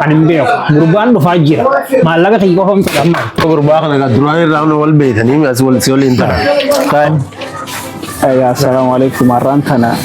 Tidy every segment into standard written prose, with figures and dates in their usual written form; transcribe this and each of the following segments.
Kan beo. Gurbaan do fajira. Malaga tigo hom tadamma. Gurbaa kana duraan irraa wal beeytanii as wal si waliin ta'a. Kan assalamualaikum warahmatullahi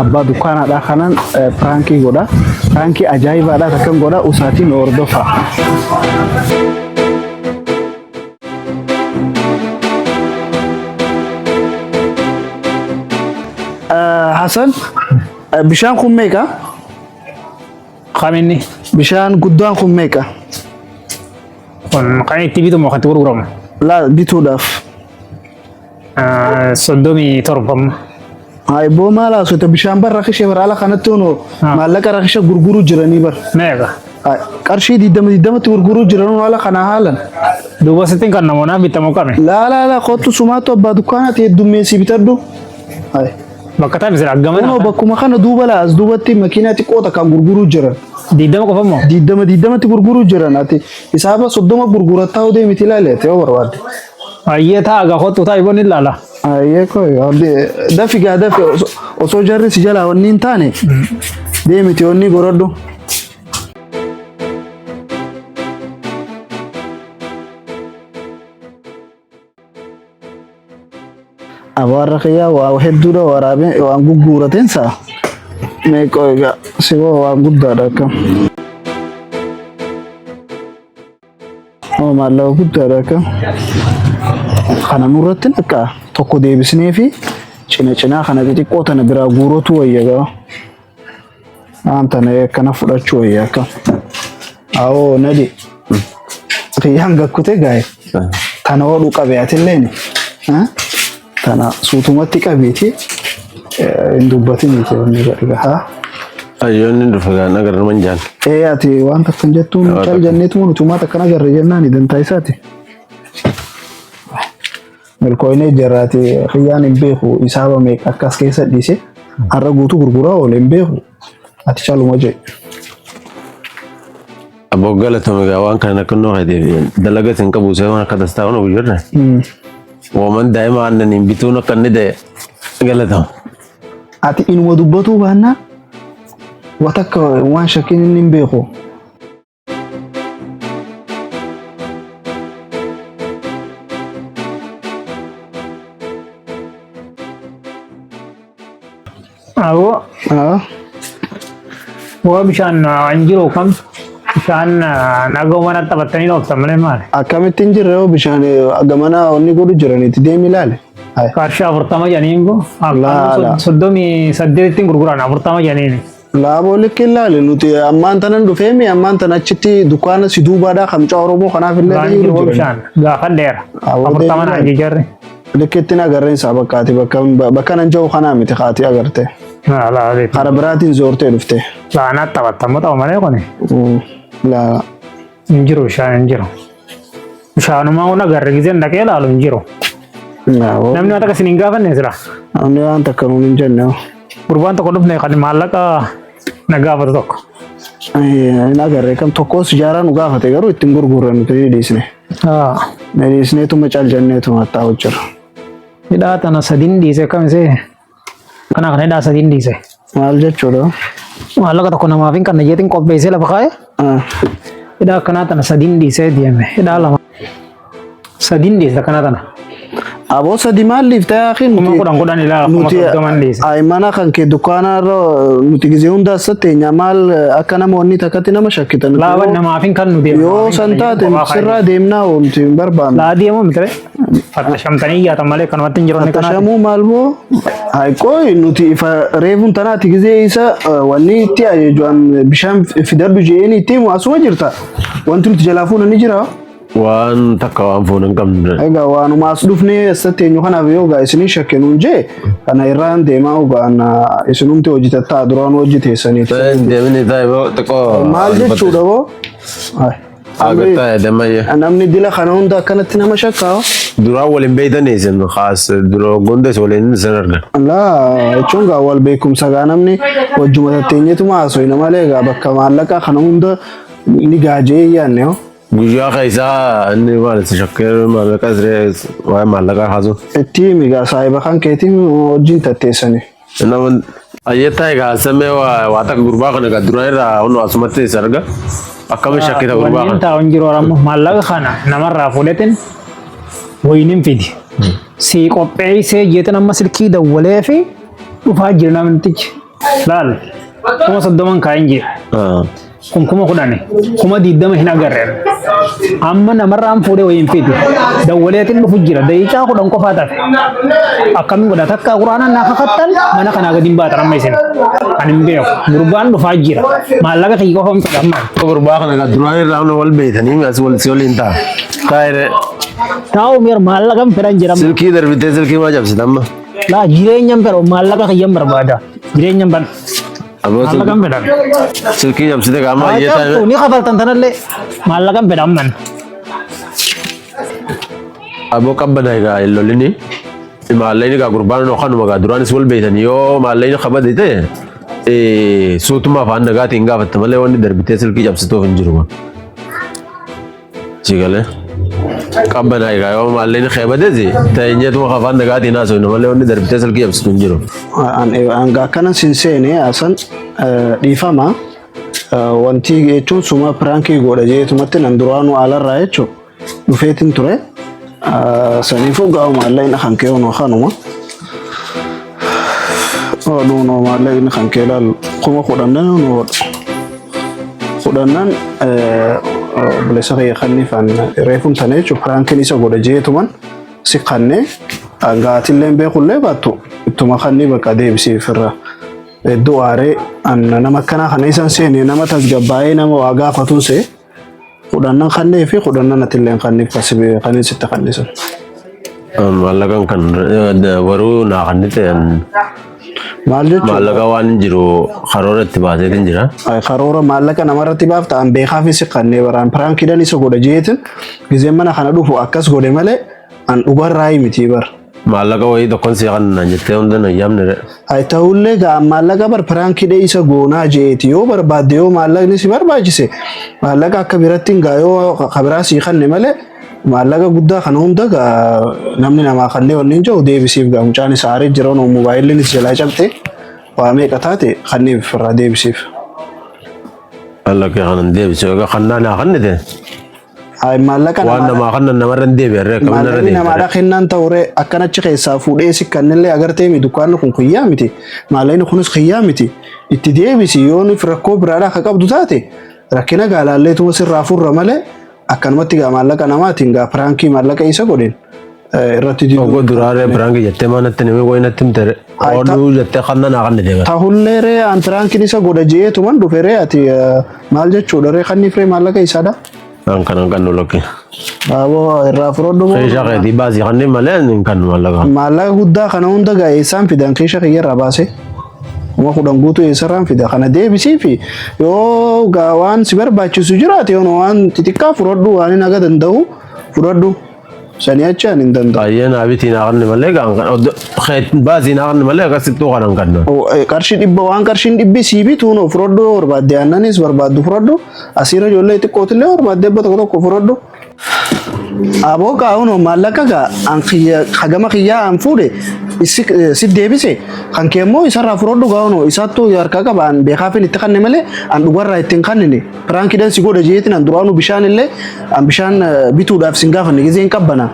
abba dukana da kanan Frankie goda Frankie ajaiba da kan goda usatin ordofa Hasan bishaan kun meeqa Khaminni. bishaan guddaan kun meeqa Kon kan itti bitu mo khatu gurguramu. la bituudhaaf Sodomi torbam. ay boo maala sota bishaan bar rakishe bar ala kanatti ono maallaqa rakishe gurguru jiranii bar Mega. qarshii 20 gurguru jiran ala kana haalan Duba sitin kan namona bitamo kame. la qottu sumaatu abbaa dukkaanaati heddummeessi bitadhu ay Bakka taa'e misira ono aggamana. bakkuma kana duuba la as duubatti makiinaati qoota kan gurguru jiran Diidama qofa moo? 20 gurguru jiran ati hisaaba 30 gurgurataa odee miti ilaaleete yoo barbaadde Ayyee taa aga kottu taa ibon ilaala. ayyee koy dafi gaa dafi osoo jarri si jalaa wanni hin taane deemiti onni gorodhu abaarra kiyyaa waa hedduudha waraabee waan gugguurateen saa meeqoo egaa siboo waan guddaadha akkam maallaqa guddaadha akkam kana nurratti akka tokko deebisnee fi cinaa kana xixiqqoo tana biraa guurotu wayya gaa waan tana akkana fudhachuu wayya akkam awoo nadi kiyyaan gakkute gaa'e tana hodhuu qabeeyatilleen tana suutumatti qabeeti hin dubbatiniiti wanni gadhiga Ayyoonni dhufa gaan agarra manjaan. ati waan takkan jettuun cal jenneetu nutumaa takkan agarra jennaan dantaa isaati milkooyinee jirraati kiyyaan hin beeku isaaba meeqa akkas keessa dhiise har'a guutuu gurguraa oole hin beeku ati caluma jee Abbo galatoomi gaa waan kana akkannoo haydee dalagas hin qabu waan akka dastaa waan ogu jirre. Waaman daa'ima aannaniin bituun akka inni ta'e galatama. ati inuma dubbatuu baannaa watakka waan shakkiin inni hin beeku Awo. Waa bishaan anjiroo kam? Bishaan nagoo mana taphatanii dhooftan malee maali? akkamittiin jirre yoo bishaan gamanaa onni godhu jiraniiti deemi ilaale Qarshii 40 janiin ko? Laala. 38 gurguran 40 janiini. laaboo likki ilaale nuti ammaan tanan dhufeemi ammaan tan achitti dukkaana si duubaadhaa kamcaa oromoo kanaaf illee Waan jiru bishaan gaafa dheera. Awwa 40 deemaa. naan jijarri. likkittiin agarreen isaa bakkaati bakka nan jiru kanaa miti kaati agarte Laa kara biraatiin zoortee dhufte laanaat taphattamu ta'u malee kuni. laa Hin jiru bishaan hin jiru. Bishaanumaa kun agarre gizeen dhaqee ilaalu hin jiru. laaboo Namni waan takka isin hin gaafanne sira. namni waan takka nuun hin jenne Gurbaan tokko dhufne kan maallaqa na gaafatu tokko. hin agarre kam tokkos ijaaraa nu gaafate garuu ittiin gurgurre nuti ni dhiisne ni dhiisneetuma cal jenneetuma hattaa hojjirra Hidhaa tana sadiin dhiise kamisee. Kana kana hidhaa sadiin dhiise. maal jechuudha Maallaqa tokko namaaf hin kanna jeetiin qopheessee lafa kaa'e. Hidhaa akkanaa tana sadiin dhiisee deeme. Hidhaa lama. Sadiin dhiise akkanaa tana. aboo sadi maaliif ta'e akhin Kuma kudhan ilaa kuma nuti soddoman dhiise. ay mana kan kee dukkaana irra nuti gizee hunda asatteenya maal akka namoonni takkatti nama shakkitan Laaban namaaf hin kannu deemu. yoo san taate sirraa deemnaa nuti hin barbaannu Laa deemu mitire. Fatta shamtanii yaatan malee kanumatti hin jiru. Tashamuu maal moo hayiqooy nuti ifa reefuun tanaati gizee isa wanni itti ajejuan bishaan fidadhu jeeni itti himu asuma jirta wanti nuti jalaa fuuna ni jira Waan takka waan fuun hin qabne. egaa waanuma as dhufnee asatti eenyu kanaaf yoo gaa isinii shakkenuun jee kana irraan deemaa ogaan isinumti hojjetattaa duraan hojjeteessaniiti Deemini taa'e xiqqoo. maal jechuudha boo Agartaa deemayya. namni dila kana hunda akkanatti nama shakkaa Duraan waliin beeytan isin khaas dura gondes waliin isin argan. laa jechuun gaa wal beekumsa gaa namni wajjuma tatteenyeetuma haasofna malee gaa bakka maallaqa kana hunda ni gaajee yaanne yoo Guyyaa keessaa inni maal isa shakkee maallaqa siree waa'ee maallaqaa haasu. itti migaa saayiba kan keetiin wajjin tatteessani. Nama Ayyata egaa samee waa takka gurbaa kana egaa dura irraa hundu asumatti isa arga. Akkami shakkita gurbaa Waliin kana. taa'uun jiru Oromoo maallaqa kana namarraa fudhatin wayiniin fidi. Si qopheessee jeetan amma silkii dawwalee fi dhufaa jira namtichi. Laal kuma 30 kaa'in jira. Kun kuma 10 kuma 20 hin agarreen. Amma namarraan fuudhee wayin fidi. Dawwaleetiin dhufu jira. Daqiiqaa 10 qofaa tafe. Akkamiin godha takka quraanaan naa kakattan mana kanaa gadi hin baatan amma isin. Ani hin beeku. Gurbaan dhufaa jira. Maallaqa kiyya qofa hin fedhamman. Gurbaa kana egaa dura irraa hundu wal beeytanii as wal si waliin ta'a. Kaayire Taa'u meer maallaqan fedhan jedhama. silkii darbitee silkii maa cabsita amma. Laa jireenyaan fedhu maallaqa kiyyan barbaada. Jireenyaan ban. Maallaqan fedhan. Silkii cabsite gaa amma ayyata. Ni kafaltan tanallee maallaqan fedhamman. Aboo qabbana egaa illolini. Maallayni egaa gurbaan kanuma egaa duraanis wal beeytanii yoo maallayni qabate ta'e suutuma afaan nagaatiin gaafatta malee wanni darbitee silkii cabsituuf hin jiru. Sigalee. Qabbana egaa yoo maallayni qeebateeti ta'eenyeetuma afaan nagaatiin haasofna malee wanni darbitee silkii cabsitu hin jiru. Hanga akkana sinseene asan dhiifama wanti jechuun suma pirankii godha jeetumatti nan duraanu alarraa jechuun dhufeetiin ture. Saniifuu gaa'u maallayni kan kee onoo kanuma. Onoo maallayni kan kee laal kuma 10 onoo 10 bilisa kee kannifan reefum tane jechuun pirankiin isa godha jeetuman si kannee angaatillee beekullee baattu ittuma kannii bakka deebisiif irra. Iddoo aaree nama akkanaa kana isan seenee nama tasgabbaa'ee nama waa gaafatuun see 10 kannee fi 10 atillee kanniif kasibee kanneen sitti kannisan. Maallaqan kan waruu naa kannite Maal jechuun maallaqa waan jiru karoora itti baaseetiin jira. karoora maallaqa namarratti baafta an beekaa fi kannee baraan piraankiidhaan isa godha jeetin gizeen mana kana dhufu akkas godhe malee an dhugarraa miti bar. Maallaqa wayii tokkoon si kan naan jettee hunda na yaamne. Ta'ullee gaa maallaqa bar piraankiidhaan isa goonaa jeeti yoo barbaadde yoo maallaqni si barbaachise maallaqa akka biratti gaa yoo kabiraa si kanne malee maallaqa guddaa kana hunda gaa namni namaa kannee wanni jiru deebisiif gaa mucaan isaa aaree jira onoo moobaayiliin is jalaa cabte waa meeqa taate kanneef irraa deebisiif. Maallaqa kanan deebisee egaa kannaa naa kannite. Maallaqa Waan namaa kannan namarra hin deebi'arree akka mana irra maallaqni namaadha kennaan ta'uree akkanachi keessaa fuudhee si kannillee agartee mi dukkaanni kun kiyyaa miti maallaqni kunis kiyyaa miti itti deebisi yoo rakkoo biraadhaa akka qabdu taate rakkina gaalaalleetuma sirraa furra malee akkanumatti gaa maallaqa namaatiin gaa pirankii maallaqa isa godhin irratti diidu. Oggo duraaree pirankii jettee maanatti namni wayii natti himte ooluu jettee kanna naa kannite egaa. Tahullee ree an pirankiin isa godha jeetuman dhufe ree ati maal jechuudha ree kanniif ree maallaqa isaadha. Kanan kan noloki. Aboo irraa furodhu moo. Keesha keetii baasii kanneen malee kan maallaqa. Maallaqa guddaa kana hunda gaa eessaan fidan keesha kiyyarraa baase. Kuma 10 guutuu eessarraan fida kana deebisii fi yoo gaa waan si barbaachisu jiraate yoo waan xixiqqaa furodhu waan hin aga danda'u furodhu sanii achaan hin danda'u. Baay'ee naabitii naa kanne malee kan baasii naa kanne malee akkasittuu kanan kanna. Qarshii dhibba waan qarshiin dhibbi sii bituun furodhu barbaadde aannanis barbaaddu furodhu asiirra ijoollee xiqqootillee barbaadde tokko furodhu. Aboo gaa'uun maallaqa gaa an hagama kiyyaa an fuudhe si deebise kan keemmoo isarraa furodhu gaa'uun isaattuu harkaa qaba an beekaafin itti kanne malee an dhugarraa ittiin kannine piraankiidhaan si godha jeetiin an duraanu bishaan illee an bishaan bituudhaaf sin gaafanne gizeen qabbana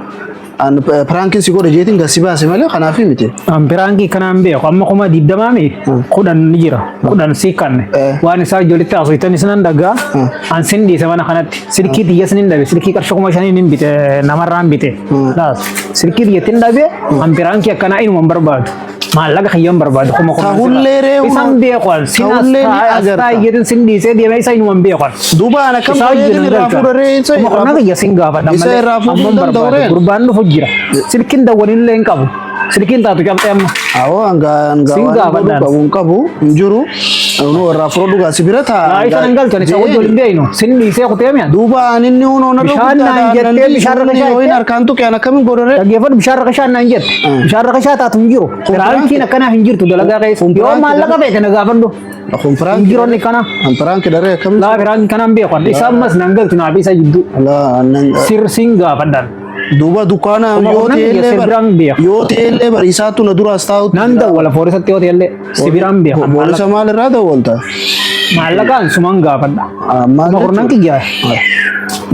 an piraankiin si godha jeetiin gasi baase malee kanaaf miti. An pirankii kanaan beeku amma kuma 20 10 ni jira 10 si kanne waan isaa ijoolletti haasoftan isinan dhagaa an sin dhiise mana kanatti silkii xiyya sinin dhabe silkii qarshii kuma 5 nin bite namarraan bite laas silkii xiyyatin dhabe an pirankii akkana inuma barbaadu maallaqa kiyyan barbaadu kuma Tahullee ree isan beekan sin astaa iyyatin sin dhiise deeme isa inuma beekan duuba ana kam godheetin irraa fuudharee isa kuma kiyya sin gaafadha isa irraa fuudhuu danda'ureen. gurbaan dhufu jira silkiin dawwalillee hin qabu silkiin taatu qabxee amma. Awoo waan godhu qabu hin jiru Ono rafrodu gasi birata. Isa nanggal kan isa wajjin olin beeyno. Sinni isee kutee mi'a. Duuba aninni ono na Bishaan naan jettee bishaan rakashaa Yoo hin harkaan tuqe ana kamin godhore. Dhaggeeffadhu bishaan rakashaa naan jette. Bishaan rakashaa taatu hin jiru. Firaankiin akkanaa hin jirtu dalagaa keessa. Yoo maallaqa beekte na gaafadhu. Kun Hin jiroonni kana. Firaanki daree kamin. Laa firaanki kanaan beekan. Isa ammas nanggaltu naa bisa jiddu. La nan Sir sin gaafadhan. Duuba dukkaana Kuma yoo kurnan ta'e illee sirbiran beeka. yoo ta'e illee bariisaatu na dura as taa'utti. Nan dawwala foorisatti yoo ta'ellee sibiraan beeka. Boolisa maalirraa dawwalta? Maallaqaan sumaan gaafadha. Kuma kurnan kiyyaa.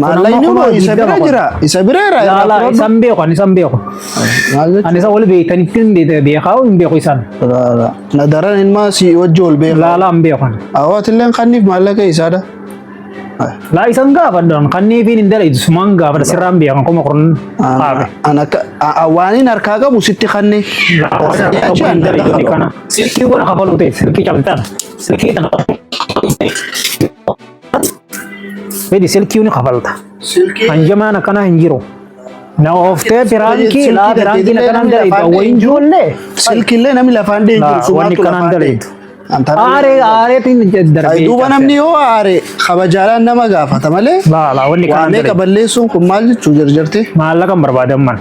Maallaqni moo isa bira jira? Isa bira jira? Laalaa isan beeku ani isan beeku. Ani isa wal beektanitti hin beekaa hin beeku isan. Na daran ilmaa si wajji ol beeka. Laalaa hin beeku. Awwaatillee kanniif maallaqa isaadha. Laa isan gaafadhaan kanniifiin hin dalaytu sumaan gaafadha sirraan beekan kuma kurnan qaabe. Waaniin harkaa qabu sitti kanne. Silkii wal kafaluu ta'e silkii cabtaan silkii tana. Bedi silkii ni kafalta. Hanjamaan akkana hin jiru. Na oftee piraankii laa piraankii na kanaan dalaytu wayin jirullee. Silkiillee namni lafaan deemu Wanni kanaan dalaytu. Aareetiin darbee. Duuba namni yoo aare kabajaalaan nama gaafata malee. Wanni kanaan Waanee dalaytu. qaballeessuun kun maal jechuu jarjarte? Maallaqa hin barbaadan man.